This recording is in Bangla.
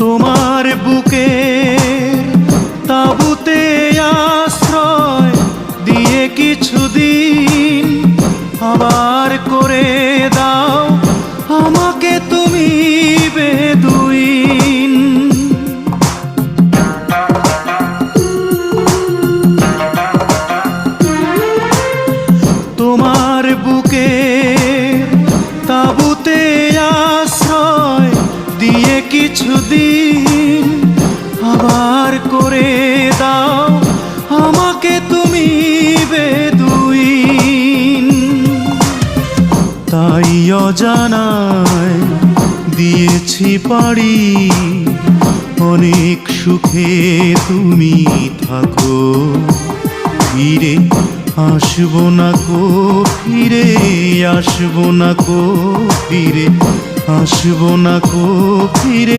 তোমার বুকে তাবুতে আশ্রয় দিয়ে কিছুদিন আবার করে দাও আমাকে তুমি বেদুইন। তোমার বুকে তাবুতে আশ্রয় দিয়ে কিছুদিন আবার করে দাও আমাকে তুমি বেদুইন। তাই অজানায় দিয়েছি পাড়ি অনেক সুখে তুমি থাকো, ফিরে আসবো না কো, ফিরে আসবো না কো, ফিরে আসবো না কো, ফিরে